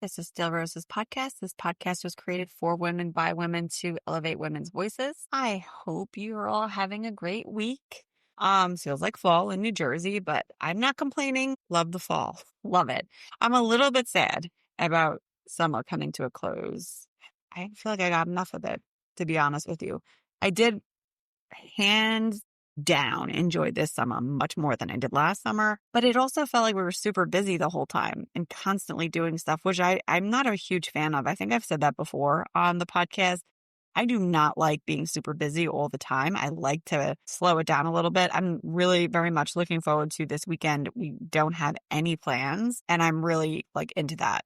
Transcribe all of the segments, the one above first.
This is Still Rose's podcast. This podcast was created for women by women to elevate women's voices. I hope you're all having a great week. Feels like fall in New Jersey, but I'm not complaining. Love the fall. Love it. I'm a little bit sad about summer coming to a close. I feel like I got enough of it, to be honest with you. I did hands down enjoyed this summer much more than I did last summer. But it also felt like we were super busy the whole time and constantly doing stuff, which I'm not a huge fan of. I think I've said that before on the podcast. I do not like being super busy all the time. I like to slow it down a little bit. I'm really very much looking forward to this weekend. We don't have any plans, and I'm really into that.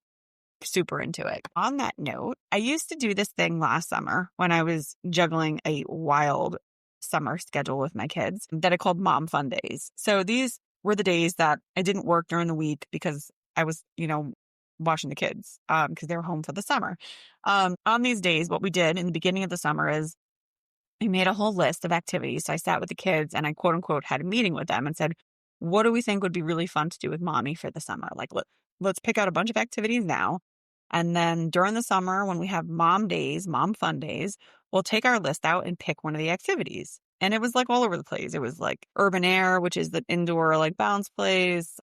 Super into it. On that note, I used to do this thing last summer when I was juggling a wild summer schedule with my kids that I called Mom Fun Days. So these were the days that I didn't work during the week because I was, watching the kids because they were home for the summer. On these days, what we did in the beginning of the summer is I made a whole list of activities. So I sat with the kids and I quote unquote had a meeting with them and said, what do we think would be really fun to do with mommy for the summer? Let's pick out a bunch of activities now. And then during the summer, when we have mom days, mom fun days, we'll take our list out and pick one of the activities. And it was all over the place. It was urban air, which is the indoor bounce place,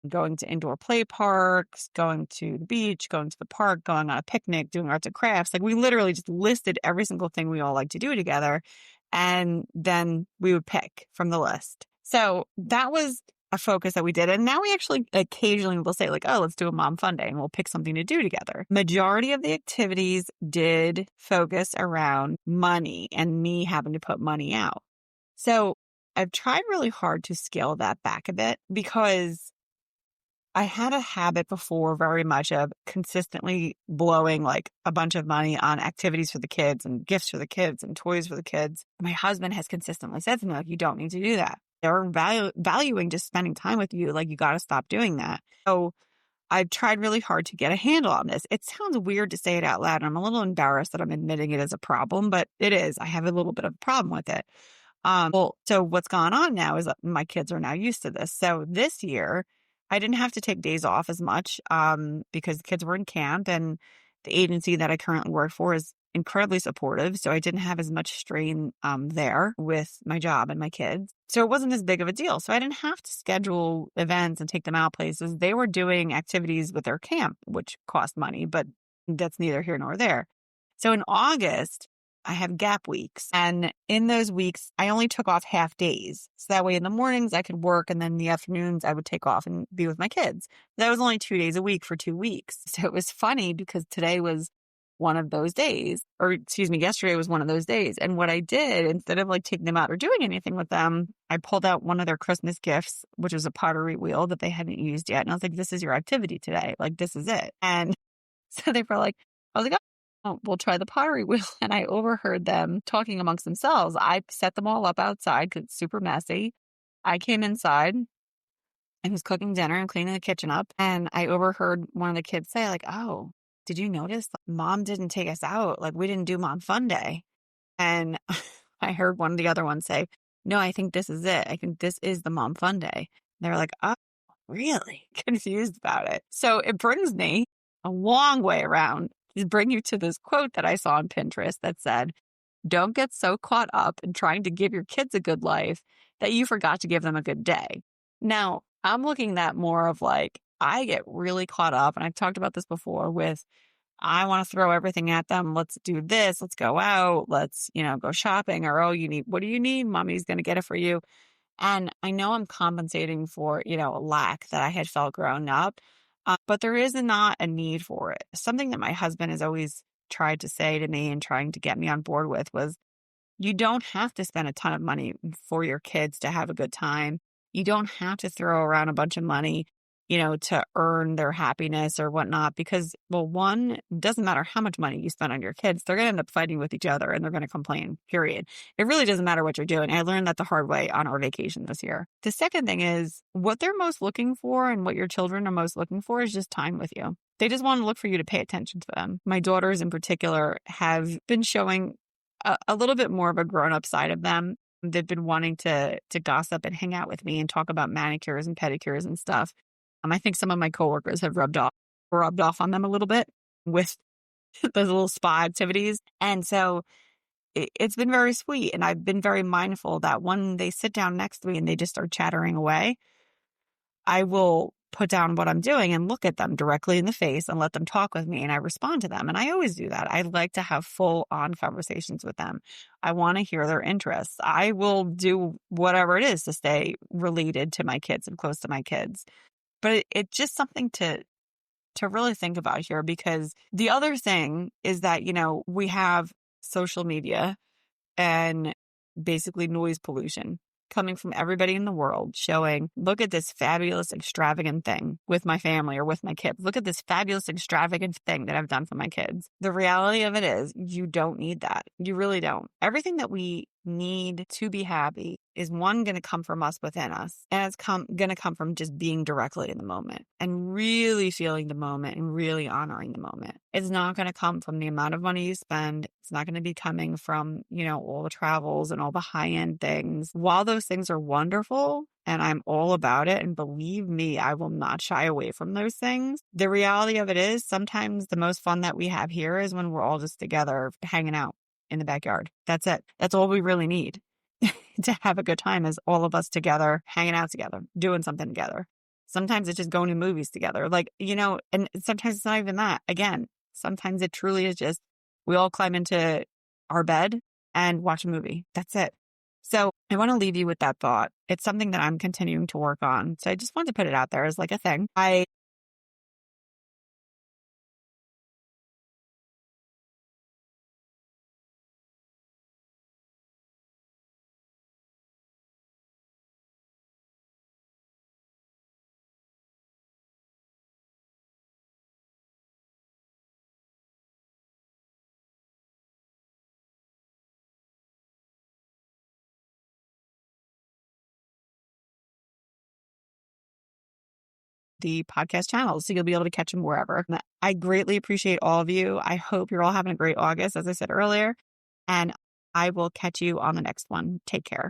going to indoor play parks, going to the beach, going to the park, going on a picnic, doing arts and crafts. We literally just listed every single thing we all like to do together. And then we would pick from the list. So that was a focus that we did. And now we actually occasionally will say oh, let's do a mom fun day and we'll pick something to do together. Majority of the activities did focus around money and me having to put money out. So I've tried really hard to scale that back a bit because I had a habit before very much of consistently blowing a bunch of money on activities for the kids and gifts for the kids and toys for the kids. My husband has consistently said to me, you don't need to do that. They're valuing just spending time with you. You got to stop doing that. So I've tried really hard to get a handle on this. It sounds weird to say it out loud. And I'm a little embarrassed that I'm admitting it as a problem, but it is. I have a little bit of a problem with it. So what's gone on now is that my kids are now used to this. So this year, I didn't have to take days off as much because the kids were in camp, and the agency that I currently work for is incredibly supportive. So I didn't have as much strain there with my job and my kids. So it wasn't as big of a deal. So I didn't have to schedule events and take them out places. They were doing activities with their camp, which cost money, but that's neither here nor there. So in August, I have gap weeks. And in those weeks, I only took off half days. So that way in the mornings I could work, and then in the afternoons I would take off and be with my kids. That was only 2 days a week for 2 weeks. So it was funny because today was one of those days, yesterday was one of those days. And what I did, instead of taking them out or doing anything with them, I pulled out one of their Christmas gifts, which was a pottery wheel that they hadn't used yet. And I was like, this is your activity today. This is it. And so they were I was like, oh, we'll try the pottery wheel. And I overheard them talking amongst themselves. I set them all up outside because it's super messy. I came inside and was cooking dinner and cleaning the kitchen up. And I overheard one of the kids say oh, did you notice mom didn't take us out? We didn't do mom fun day. And I heard one of the other ones say, no, I think this is it. I think this is the mom fun day. And they were oh, really? Confused about it. So it brings me a long way around to bring you to this quote that I saw on Pinterest that said, don't get so caught up in trying to give your kids a good life that you forgot to give them a good day. Now, I'm looking at more of I get really caught up, and I've talked about this before with, I want to throw everything at them. Let's do this. Let's go out. Let's, go shopping, or, oh, what do you need? Mommy's going to get it for you. And I know I'm compensating for, a lack that I had felt growing up, but there is not a need for it. Something that my husband has always tried to say to me and trying to get me on board with was, you don't have to spend a ton of money for your kids to have a good time. You don't have to throw around a bunch of money, to earn their happiness or whatnot, because, well, one, it doesn't matter how much money you spend on your kids, they're going to end up fighting with each other and they're going to complain, period. It really doesn't matter what you're doing. I learned that the hard way on our vacation this year. The second thing is, what they're most looking for and what your children are most looking for is just time with you. They just want to look for you to pay attention to them. My daughters in particular have been showing a little bit more of a grown-up side of them. They've been wanting to gossip and hang out with me and talk about manicures and pedicures and stuff. I think some of my coworkers have rubbed off rubbed off on them a little bit with those little spa activities. And so it's been very sweet. And I've been very mindful that when they sit down next to me and they just start chattering away, I will put down what I'm doing and look at them directly in the face and let them talk with me. And I respond to them. And I always do that. I like to have full on conversations with them. I want to hear their interests. I will do whatever it is to stay related to my kids and close to my kids. But it's just something to really think about here, because the other thing is that, we have social media and basically noise pollution coming from everybody in the world showing, look at this fabulous, extravagant thing with my family or with my kids. Look at this fabulous, extravagant thing that I've done for my kids. The reality of it is you don't need that. You really don't. Everything that we need to be happy is going to come from us within us. And it's going to come from just being directly in the moment and really feeling the moment and really honoring the moment. It's not going to come from the amount of money you spend. It's not going to be coming from, all the travels and all the high end things. While those things are wonderful and I'm all about it, and believe me, I will not shy away from those things. The reality of it is sometimes the most fun that we have here is when we're all just together hanging out in the backyard. That's it. That's all we really need to have a good time, is all of us together, hanging out together, doing something together. Sometimes it's just going to movies together. And sometimes it's not even that. Again, sometimes it truly is just we all climb into our bed and watch a movie. That's it. So I want to leave you with that thought. It's something that I'm continuing to work on. So I just wanted to put it out there as like a thing. The podcast channels, so you'll be able to catch them wherever. I greatly appreciate all of you. I hope you're all having a great August, as I said earlier, and I will catch you on the next one. Take care.